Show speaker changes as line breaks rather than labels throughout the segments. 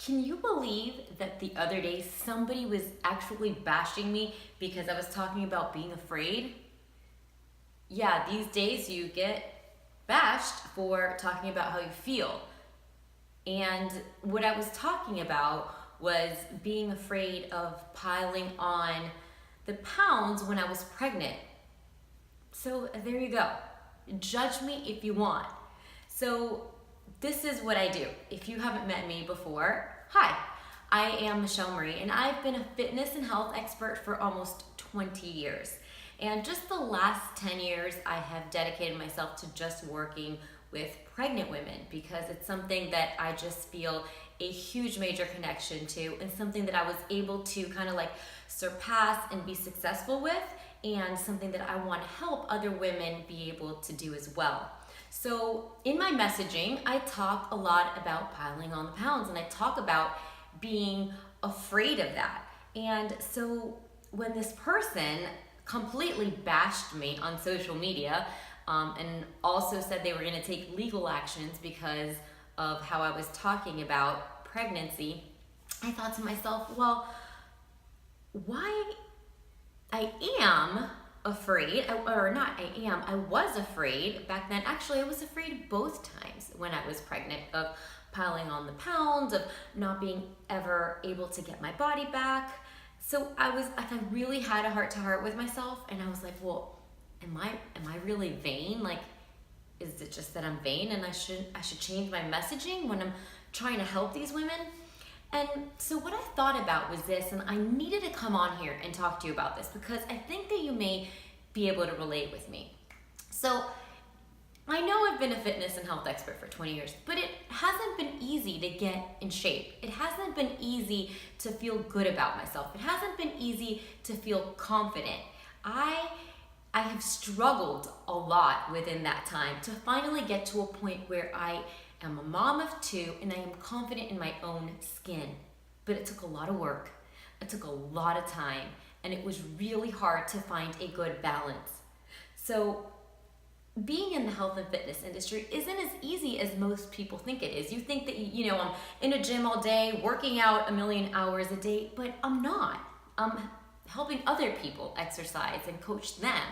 Can you believe that the other day somebody was actually bashing me because I was talking about being afraid? Yeah, these days you get bashed for talking about how you feel. And what I was talking about was being afraid of piling on the pounds when I was pregnant. So there you go. Judge me if you want. So this is what I do. If you haven't met me before, hi, I am Michelle Marie, and I've been a fitness and health expert for almost 20 years. And just the last 10 years, I have dedicated myself to just working with pregnant women because it's something that I just feel a huge major connection to, and something that I was able to kind of like surpass and be successful with, and something that I want to help other women be able to do as well. So in my messaging, I talk a lot about piling on the pounds, and I talk about being afraid of that. And so when this person completely bashed me on social media, and also said they were going to take legal actions because of how I was talking about pregnancy, I thought to myself, well, why I am afraid, or not I am, I was afraid back then. Actually, I was afraid both times when I was pregnant of piling on the pounds, of not being ever able to get my body back. So I really had a heart-to-heart with myself, and I was like, well, am I really vain? Like, is it just that I'm vain and I should change my messaging when I'm trying to help these women? And so what I thought about was this, and I needed to come on here and talk to you about this because I think that you may be able to relate with me. So I know I've been a fitness and health expert for 20 years, but it hasn't been easy to get in shape. It hasn't been easy to feel good about myself. It hasn't been easy to feel confident. I have struggled a lot within that time to finally get to a point where I am a mom of two and I am confident in my own skin. But it took a lot of work. It took a lot of time, and it was really hard to find a good balance. So being in the health and fitness industry isn't as easy as most people think it is. You think that, I'm in a gym all day, working out a million hours a day, but I'm not. I'm helping other people exercise and coach them.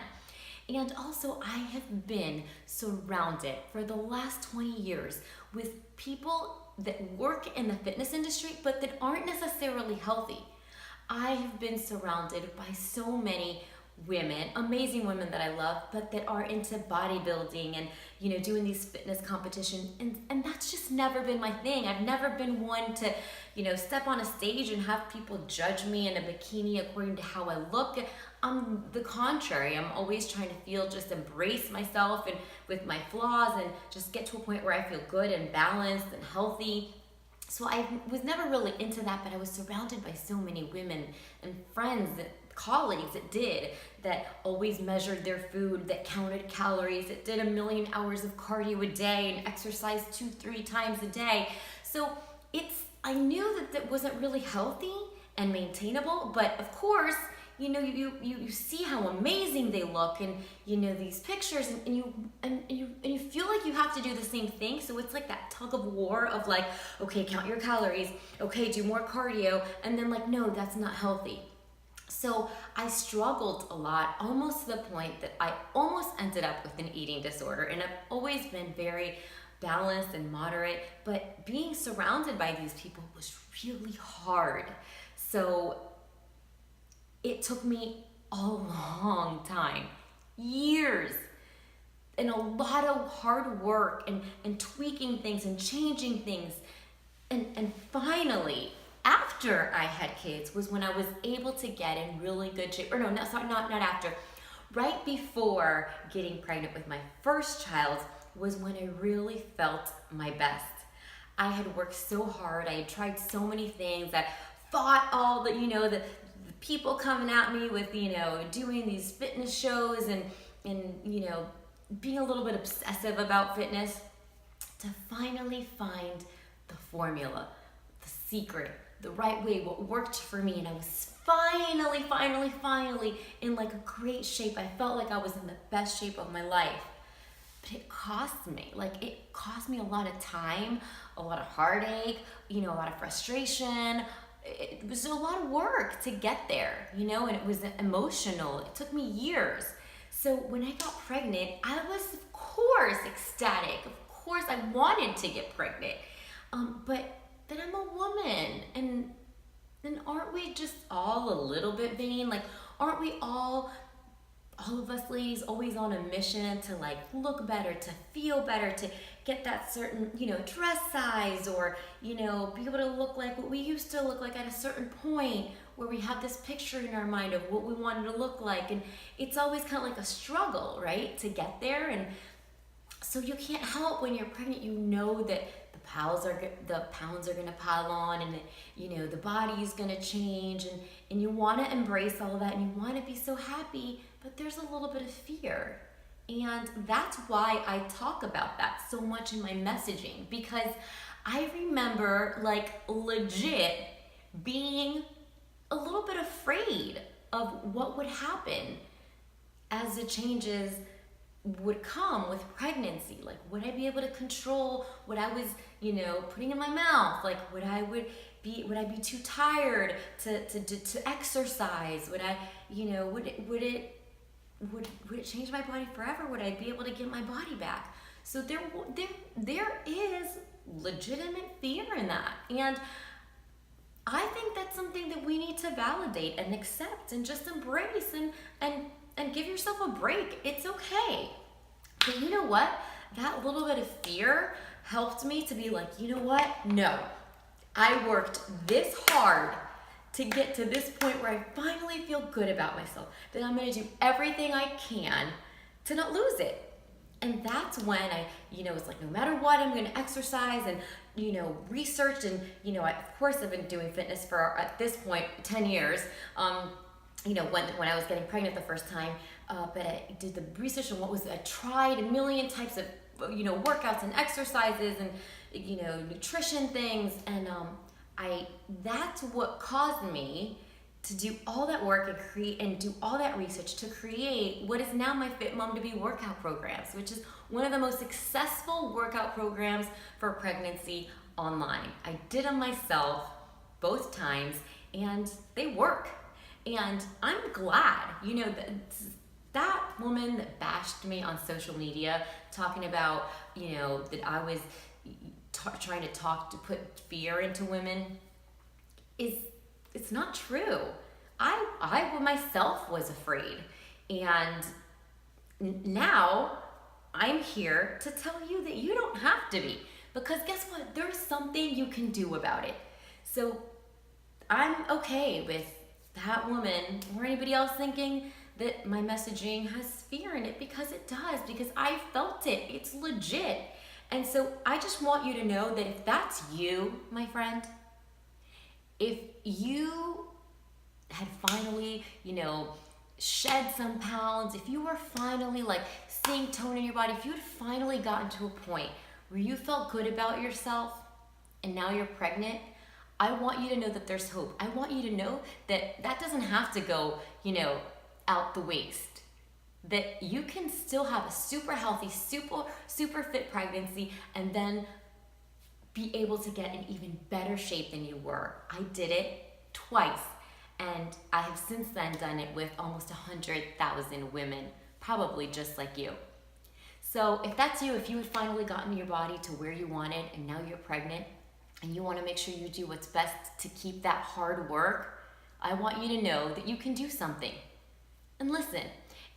And also, I have been surrounded for the last 20 years with people that work in the fitness industry, but that aren't necessarily healthy. I have been surrounded by so many women, amazing women that I love, but that are into bodybuilding and, doing these fitness competitions. And that's just never been my thing. I've never been one to, step on a stage and have people judge me in a bikini according to how I look. I'm the contrary. I'm always trying to just embrace myself and with my flaws, and just get to a point where I feel good and balanced and healthy. So I was never really into that, but I was surrounded by so many women and friends, colleagues that always measured their food, that counted calories, that did a million hours of cardio a day and exercised 2-3 times a day. So I knew that wasn't really healthy and maintainable, but of course, you see how amazing they look, and these pictures, and you feel like you have to do the same thing. So it's like that tug of war of like, okay, count your calories, okay, do more cardio, and then like, no, that's not healthy. So I struggled a lot, almost to the point that I almost ended up with an eating disorder. And I've always been very balanced and moderate, but being surrounded by these people was really hard. So it took me a long time, years, and a lot of hard work and tweaking things and changing things. And finally, after I had kids, was when I was able to get in really good shape. Or no, not after. Right before getting pregnant with my first child was when I really felt my best. I had worked so hard. I had tried so many things. I fought all the people coming at me with, doing these fitness shows and being a little bit obsessive about fitness, to finally find the formula, the secret, the right way, what worked for me. And I was finally in like a great shape. I felt like I was in the best shape of my life. but it cost me. Like, it cost me a lot of time, a lot of heartache, a lot of frustration. It was a lot of work to get there, and it was emotional. It took me years. So when I got pregnant, I was, of course, ecstatic. Of course, I wanted to get pregnant. But then I'm a woman, and then aren't we just all a little bit vain? Like, aren't we all of us ladies always on a mission to like look better, to feel better, to get that certain, dress size, or, be able to look like what we used to look like at a certain point, where we have this picture in our mind of what we wanted to look like. And it's always kind of like a struggle, right, to get there. And so you can't help when you're pregnant, that the pounds are going to pile on, and the body's going to change, and you want to embrace all of that, and you want to be so happy, but there's a little bit of fear. And that's why I talk about that so much in my messaging, because I remember, like, legit being a little bit afraid of what would happen as the changes would come with pregnancy. Like, would I be able to control what I was, putting in my mouth? Like, would I be too tired to exercise? Would I, would it change my body forever? Would I be able to get my body back? So there is legitimate fear in that. And I think that's something that we need to validate and accept and just embrace, and give yourself a break. It's okay. But you know what? That little bit of fear helped me to be like, you know what? No. I worked this hard to get to this point where I finally feel good about myself, that I'm going to do everything I can to not lose it. And that's when I, it's like, no matter what, I'm going to exercise and, research. And, of course, I've been doing fitness for, at this point, 10 years. When I was getting pregnant the first time, but I did the research on I tried a million types of, workouts and exercises and, nutrition things. And that's what caused me to do all that work and do all that research to create what is now my Fit Mom to Be workout programs, which is one of the most successful workout programs for pregnancy online. I did them myself both times, and they work. And I'm glad, that woman that bashed me on social media, talking about, that I was trying to put fear into women, it's not true. I myself was afraid. And now I'm here to tell you that you don't have to be. Because guess what? There's something you can do about it. So I'm okay with that woman or anybody else thinking that my messaging has fear in it, because it does, because I felt it. It's legit. And so I just want you to know that if that's you, my friend, if you had finally, shed some pounds, if you were finally like seeing tone in your body, if you had finally gotten to a point where you felt good about yourself and now you're pregnant, I want you to know that there's hope. I want you to know that doesn't have to go, out the waste. That you can still have a super healthy, super fit pregnancy, and then be able to get in even better shape than you were. I did it twice, and I have since then done it with almost 100,000 women, probably just like you. So if that's you, if you had finally gotten your body to where you wanted and now you're pregnant and you want to make sure you do what's best to keep that hard work, I want you to know that you can do something. And listen,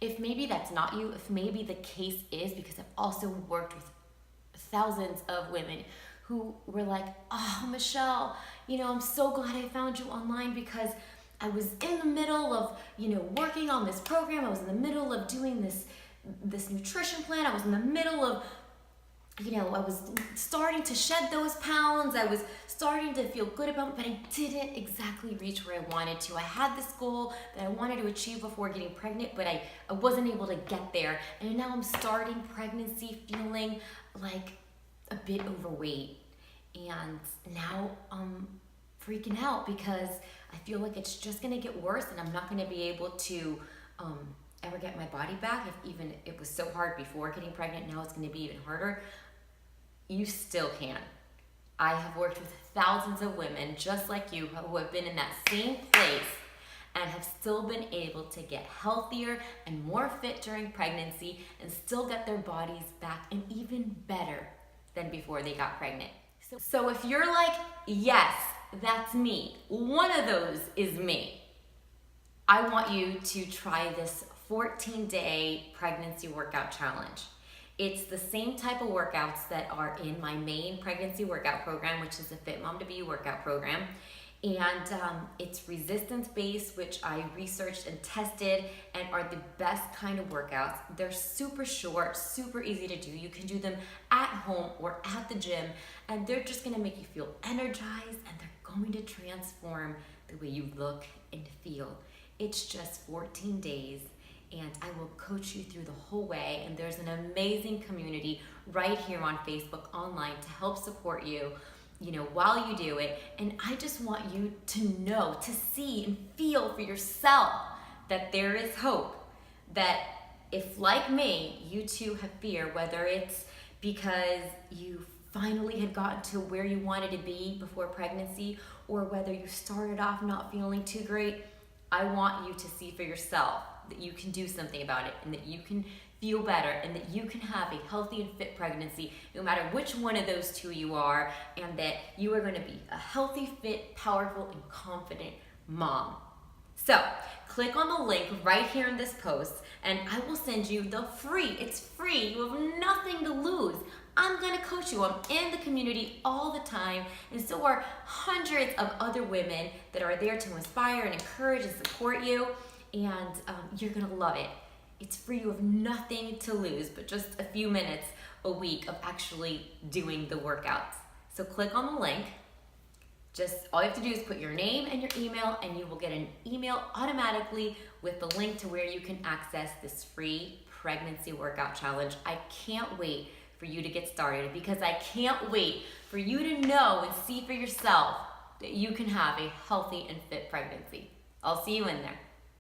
if maybe that's not you, if maybe the case is, because I've also worked with thousands of women who were like, oh, Michelle, I'm so glad I found you online, because I was in the middle of, working on this program. I was in the middle of doing this nutrition plan. I was in the middle of, I was starting to shed those pounds. I was starting to feel good about it, but I didn't exactly reach where I wanted to. I had this goal that I wanted to achieve before getting pregnant, but I wasn't able to get there. And now I'm starting pregnancy feeling like a bit overweight. And now I'm freaking out because I feel like it's just gonna get worse, and I'm not gonna be able to ever get my body back, if even it was so hard before getting pregnant, now it's going to be even harder, you still can. I have worked with thousands of women just like you who have been in that same place and have still been able to get healthier and more fit during pregnancy and still get their bodies back and even better than before they got pregnant. So if you're like, yes, that's me, one of those is me, I want you to try this 14-day pregnancy workout challenge. It's the same type of workouts that are in my main pregnancy workout program, which is the Fit Mom to Be workout program. And it's resistance-based, which I researched and tested and are the best kind of workouts. They're super short, super easy to do. You can do them at home or at the gym, and they're just gonna make you feel energized, and they're going to transform the way you look and feel. It's just 14 days. And I will coach you through the whole way. And there's an amazing community right here on Facebook online to help support you, while you do it. And I just want you to know, to see and feel for yourself that there is hope. That if, like me, you too have fear, whether it's because you finally had gotten to where you wanted to be before pregnancy, or whether you started off not feeling too great, I want you to see for yourself that you can do something about it, and that you can feel better, and that you can have a healthy and fit pregnancy no matter which one of those two you are, and that you are going to be a healthy, fit, powerful, and confident mom. So click on the link right here in this post, and I will send you it's free, you have nothing to lose. I'm gonna coach you. I'm in the community all the time, and so are hundreds of other women that are there to inspire and encourage and support you. And you're gonna love it. It's free, you have nothing to lose, but just a few minutes a week of actually doing the workouts. So click on the link. Just all you have to do is put your name and your email, and you will get an email automatically with the link to where you can access this free pregnancy workout challenge. I can't wait for you to get started, because I can't wait for you to know and see for yourself that you can have a healthy and fit pregnancy. I'll see you in there.